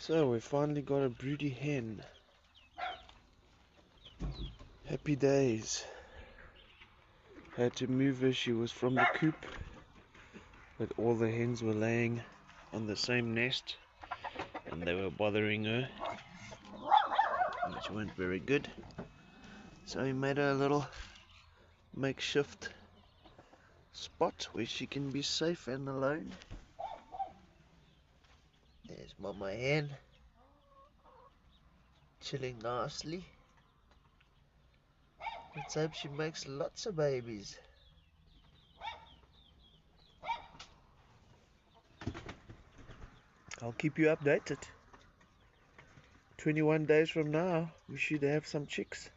So we finally got a broody hen. Happy days. Had to move her, she was from the coop, but all the hens were laying on the same nest and they were bothering her, which weren't very good. So we made her a little makeshift spot where she can be safe and alone. There's Mama Hen, chilling nicely. Let's hope she makes lots of babies. I'll keep you updated. 21 days from now, we should have some chicks.